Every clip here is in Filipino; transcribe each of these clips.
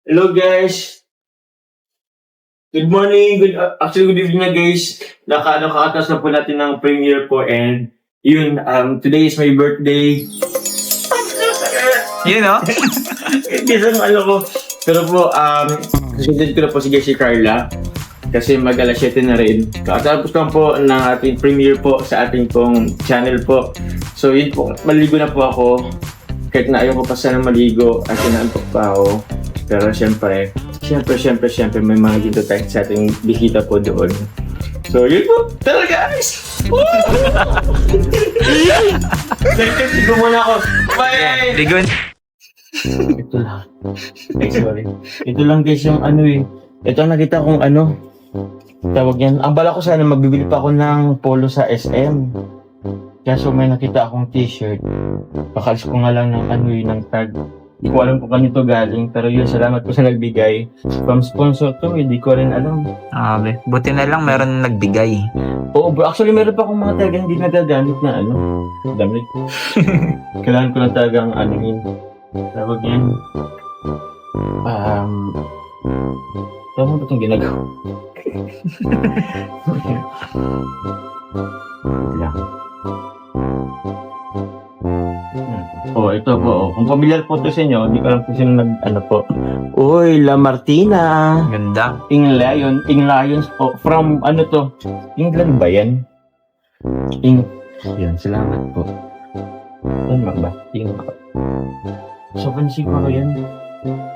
Hello guys. Good morning, good evening na guys. Kakatas na po natin ng premiere po and yun, today is my birthday. You know? Isang ko. Pero po, susunod ko na po si Carla. Kasi mag-alas 7 na rin. Kakatapos lang po ng ating premiere po sa ating pong channel po. So yun po, maligo na po ako. Kahit na ayaw ko pa sana maligo at inaantok pa ako. Pero syempre, may mga ginto tayo sa ating bisita po doon. So yun po, tara guys! Ligo muna ako. Bye! Ligo. Ito lang. Ay, sorry. Ito lang guys yung ito ang nakita kong tawag yan. Ang bala ko sana magbibili pa ako ng polo sa SM. Kaso may nakita akong t-shirt. Pakalis ko nga lang ng ng tag. Hindi ko alam kung kanito galing. Pero yun, salamat po sa nagbigay. From sponsor to, hindi ko rin alam. Buti na lang meron nagbigay. Oo, bro. Actually, meron pa akong mga talaga hindi nagagamit na damit. Kailangan ko na talagang yun. Tawag yan. Tama ba itong ginagawa? Ito po. Kung familiar po ito sa inyo, hindi ko lang po sino po. Uy, La Martina. Ganda. Ing Lions po. From to? England ba yan? Yan, salamat po. Ano ba? So, siguro yan.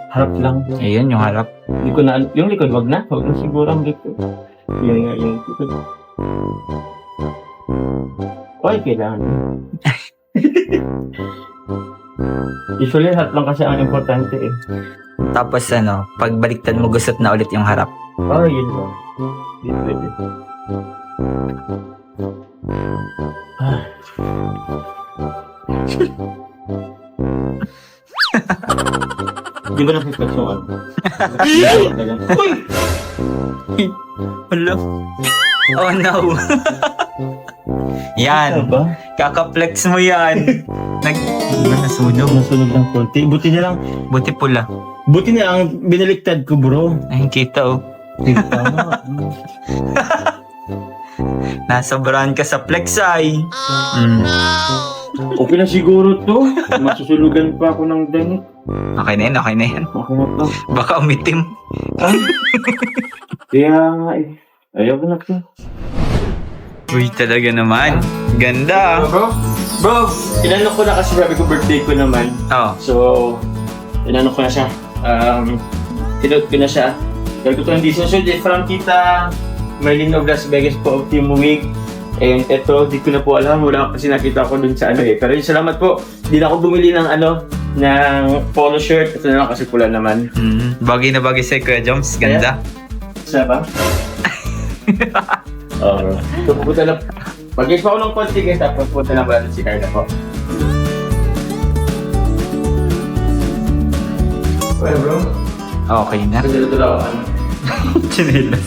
Harap lang. Ayun, yung harap. Hindi ko na, yung likod, wag na siguro ang likod. Yan nga, yung likod. Oy, kailangan. Usually, harap lang kasi ang importante eh. Tapos pagbaliktad mo gusot na ulit yung harap. Yun lang. Hindi pwede. Di ba nakikita yung Uy! Hello? Oh no! Yan. ba? Kakaplex mo yan. Nasunog. Nasunog ng konti. Buti na lang. Buti pula. Buti na ang binaliktad ko, bro. Ay, kita Tama. Nasobrahan ka sa flex ay. Okay na siguro to. Masusunugan pa ako ng damit. Okay na yan. Okay na to. Baka umitim. Kaya nga eh. Ayaw ko na to. Uy, talaga naman. Ganda. Bro, inanok ko na kasi sabi ko birthday ko naman. Oh. So, inanok ko na siya. Tinod ko na siya. Dahil ko ito hindi sinusunod from Tita Merlin of Las Vegas po of Team Wig. And eto, di ko na po alam. Wala kasi nakita ko dun sa Pero yung salamat po. Di na ako bumili ng ng polo shirt. Ito na lang kasi pula naman. Bagay na bagay sa'yo, Kuya Joms. Ganda. Isa ba? So pupunta na. Pag-guess pa ako ng konti guys, tapos pupunta na ba si Carla po. Well bro. Okay na. Dala ako. Chinelas.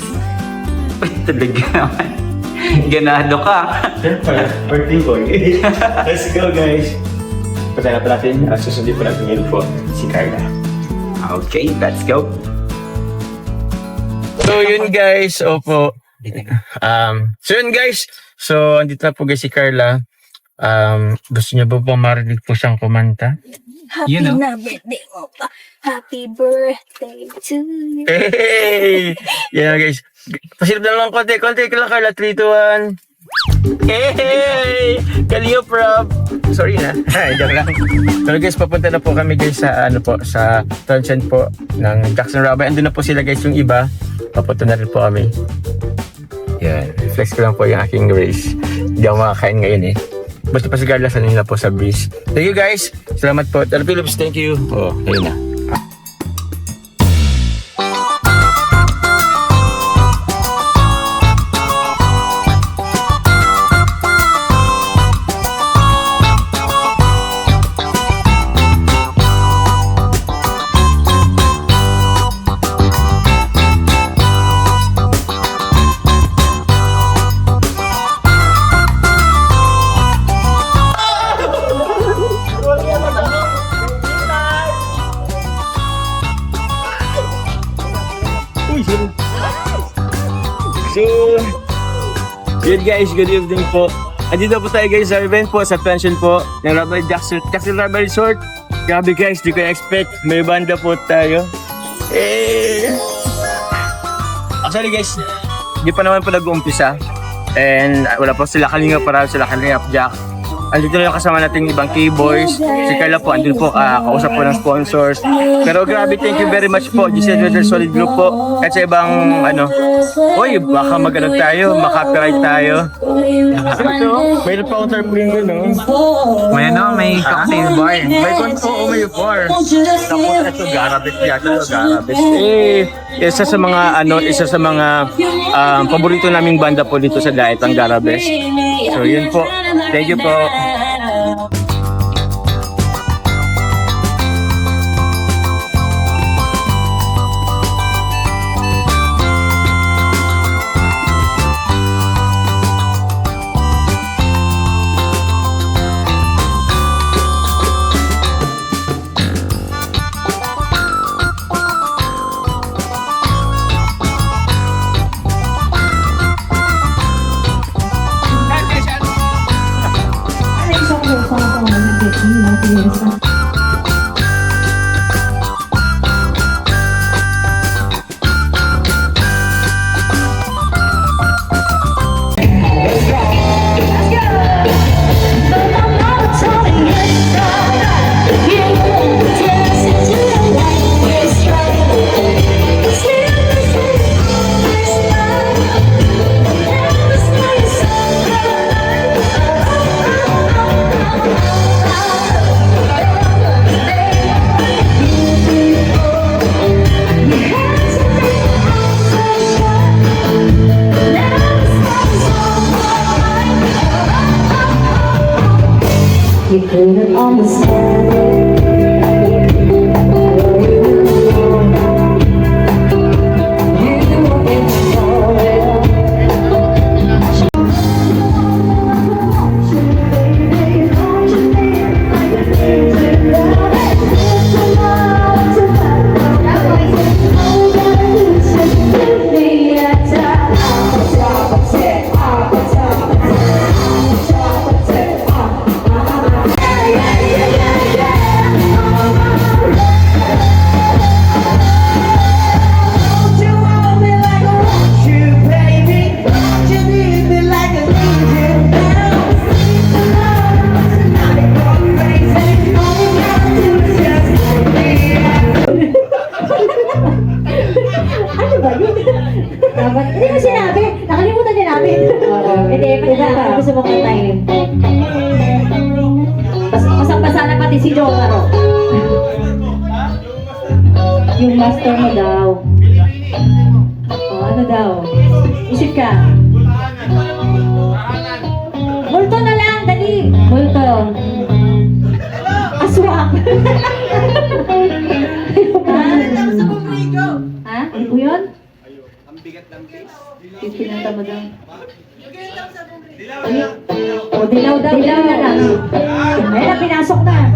Uy, talaga naman. Ganado ka. Siyempre, birthday boy. Let's go guys. Pasaya pa natin. Susundin po natin ngayon po si Carla. Okay, let's go. So yun guys, opo. So yun guys. So andito na po guys si Carla. Gusto niya ba po marinig po siyang kumanta? Happy na birthday mo pa. Happy birthday to you. Hey! Yeah guys. Pasilip na lang konti lang Carla. 3, 2, 1. Hey! Kalio Prab! Sorry na. Joke lang. Pero guys, papunta na po kami guys sa sa Transcend po ng Jackson Rabay. Andun na po sila guys yung iba. Papunta na rin po kami. Yan. Flex ko lang po yung aking race. Hindi ako makakain ngayon eh. Basta pa si Carla sa nila po sa breeze. Thank you guys. Salamat po. Tara Philips, thank you. Ayun na. So, yun guys, good evening po. Andito po tayo guys sa event po, sa pension po ng Rabal Jackson Rabal Resort. Grabe guys, di ko expect. May banda po tayo. Actually guys, di pa naman po nag-uumpisa. And wala po sila Kalinga para sila Kalinga Jack. Andito na yung kasama nating ibang K-boys. Si Carla po, andun po, kausap po ng sponsors. Pero grabe, thank you very much po. Giselle Weather Solid Group po. At sa ibang, oy, baka tayo, makapiright tayo. Ito, mayroon pa akong tarpaulin doon, no? May cocktail bar. May bar. Tapos ito, garabes yata, garabes. Isa sa mga paborito naming banda po dito sa Daet, ang Garabes. So yun po. Thank you po. You put it on the side. Dapat, hindi mo sinabi. Nakalimutan din namin. Hindi, pala gusto mo kantahin. Pasang-pasa na pati si Jotaro. Yung master mo daw. Ano daw? Isip ka. Multo na lang, dali. Multo. Aswang. Ha? Ano po yun? Pinanta mo daw. O, dilaw daw. Dilaw na lang. Ayun, pinasok na.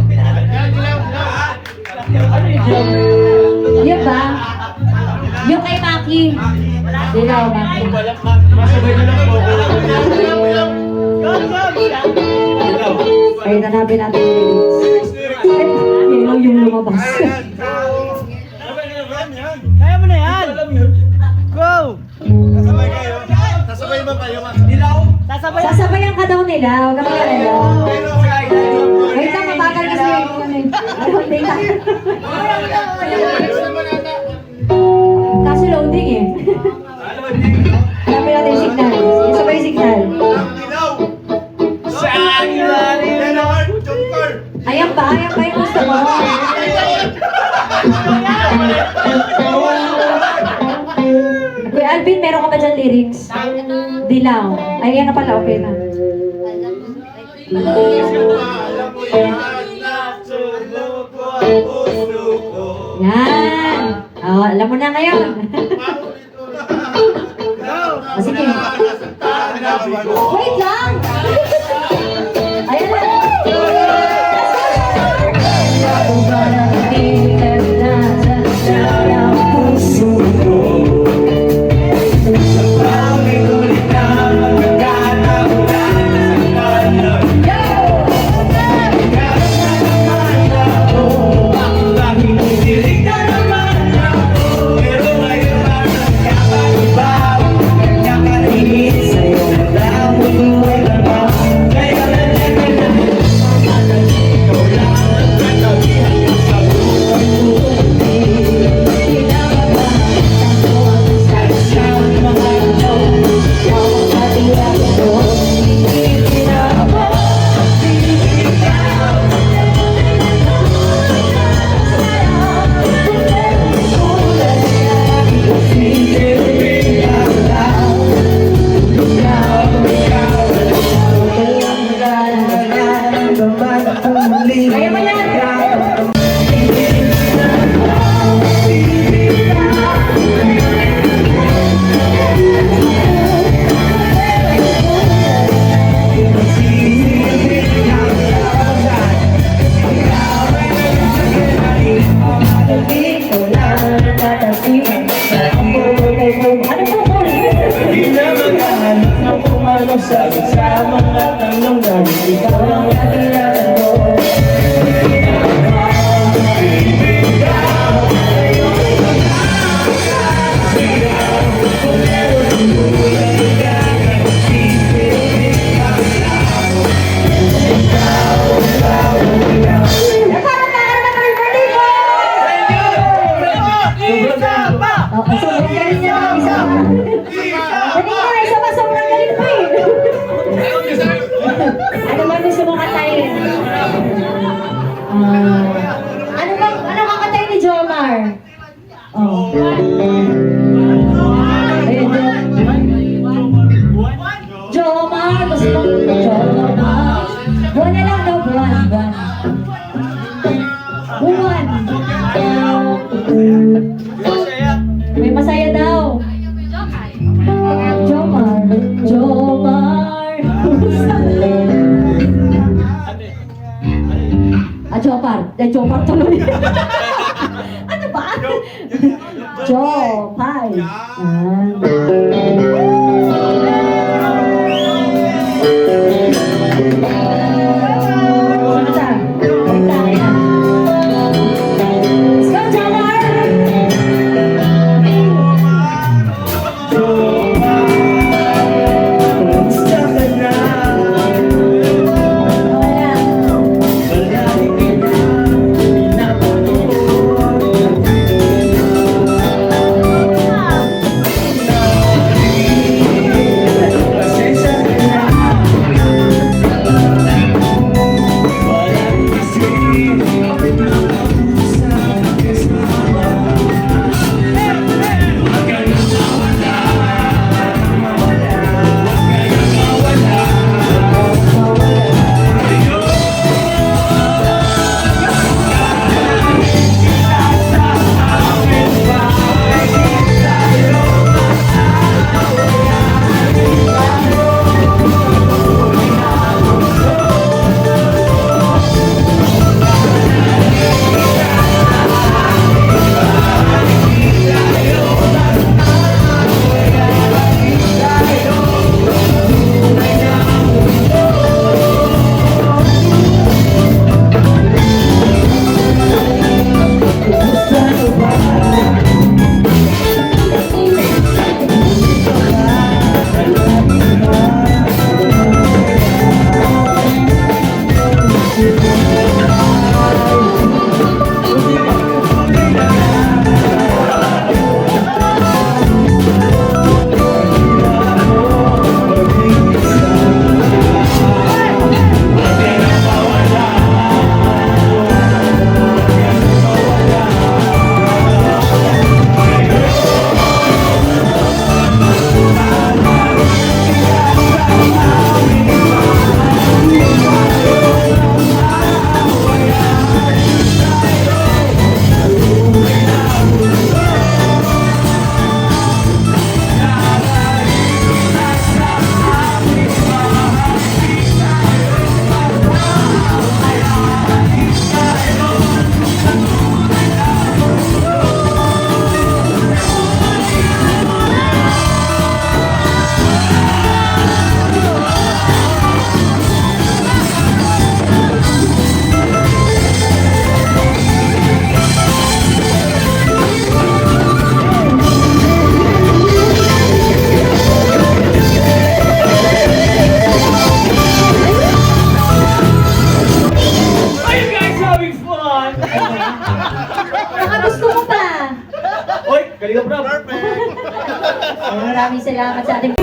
Yan ba? Yung kay Maki. Dilaw, Maki. Ayun, hanapin natin yung lyrics. Yellow yung lumabas. Kaya mo na yan! Go! Sasabay ba kayo? Dilaw? Sasabayan ka daw nila. Huwag ka mag-alala. Wait lang, mabagal kasi yung loading na. Kaso loading eh. Hanapin natin yung signal. Sabay yung signal. Ayan ba? Ayan ba yung gusto mo? Kuya Alvin, meron ka ba dyan lyrics? Dilaw. Ay, yan na pala. Okay na. Yan. Oh, alam mo na ngayon. Oh, sige. Wait lang. Ayan na. Let's go. Oo, sobrang galing niya ng isa pa. Dali na, isa pa, sobrang galing mo eh. Ano ba gusto mong kantahin? Ano kakantahin ni Jomar? Oh. Ayun, Jomar, gusto mong Jomar. Buwan na lang daw, buwan. Buwan. May masaya daw. Jomar. Jomar tuloy. Ano ba? Jomar. Let's go, Jomar! Baka gusto mo pa. Oy, galing ka, bro. Maraming salamat sa ating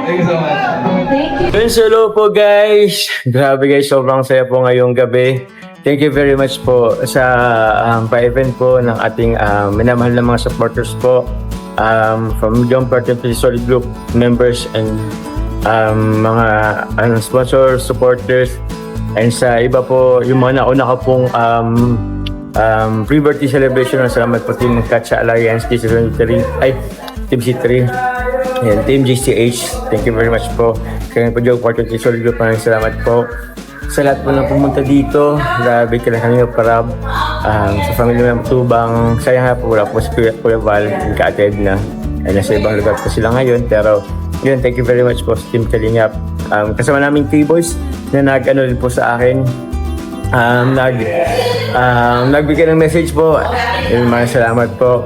Thank you so much. Thank you. Friends, hello po guys. Grabe guys, sobrang saya po ngayong gabi. Thank you very much po sa pa-event po ng ating minamahal na mga supporters po. From John Parton to the Solid Group members and mga sponsor, supporters. And sa iba po, yung mga nauna ka pong pre-birthday celebration. Salamat po Team Katsa Alliance, Team C3. Ayan, Team GCH, thank you very much po. Kaya po Joe Parton to the Solid Group, maraming salamat po. Sa lahat po na pumunta dito, grabe ka lang kanina parab. Sa family ng Tubang, sayang nga po wala po si Kuya Val, ka-attend na. Ay, nasa ibang lugar po sila ngayon, pero yun, thank you very much po sa Team Kalingap. Kasama namin K-Boys na nag-ano din po sa akin. Nagbigay ng message po. Yun, maraming salamat po.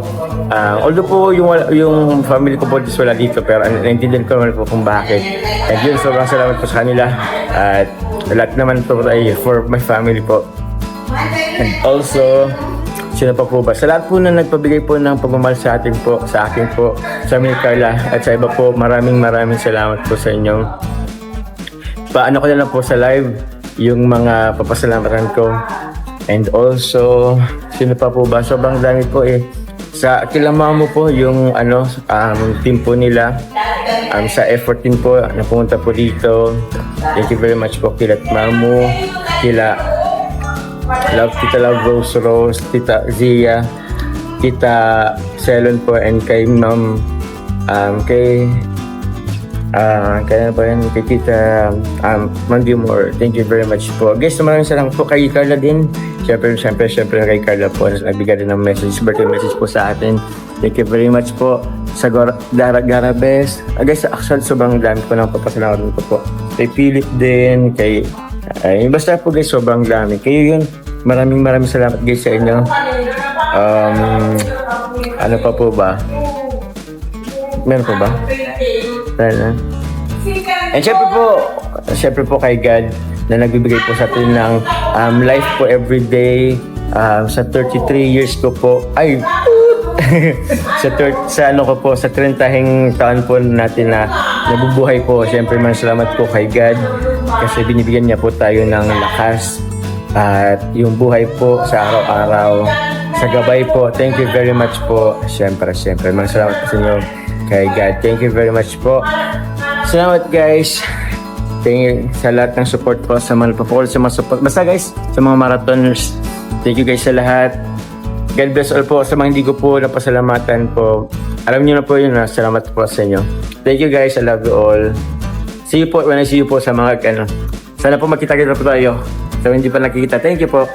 Although po yung family ko po wala dito, pero naintindihan ko naman po kung bakit. And yun, sobrang salamat po sa kanila. At lahat naman po ay for my family po. And also, sino pa po ba? Sa lahat po na nagpabigay po ng pagmamahal sa akin po, sa akin po, sa amin ni Carla, at sa iba po, maraming salamat po sa inyong. Paano ko na lang po sa live yung mga papasalamatan ko. And also, sino pa po ba? Sobrang dami po eh. Sa kila Mamo po, yung team po nila. Sa effort din po, na pumunta po dito. Thank you very much po kila Mamo, kila Tita Love Rose, Tita Zia, Tita Selon po, and kay Ma'am, kaya pa yan, kay Tita Mandimore. Thank you very much po. Guys, maraming salamat po kay Carla din. Siyempre kay Carla po, nagbigay din ng message, birthday message po sa atin. Thank you very much po sa Garabes. Guys, actually, sobrang dami po ng papasalamat ko po. Kay Philip din, basta po guys, sobrang dami. Kayo yun, maraming salamat guys sa inyo. Ano pa po ba? Meron pa ba? Wala. And syempre po kay God na nagbibigay po sa atin ng life po everyday. Sa 33 years ko po, sa 30 taon po natin na nabubuhay po. Syempre salamat po kay God kasi binibigyan niya po tayo ng lakas at yung buhay po sa araw-araw, sa gabay po. Thank you very much po. Syempre salamat po sa inyo kay God. Thank you very much po. Salamat guys. Thank you sa lahat ng support po, sa mga nagpapakul, sa mga support. Basta guys, sa mga marathoners. Thank you guys sa lahat. God bless all po. Sa mga hindi ko po napasalamatan po. Alam niyo na po yun, salamat po sa inyo. Thank you guys. I love you all. See you po when I see you po sa mga sana po makita-kita po tayo. Sa hindi pa nakikita. Thank you po.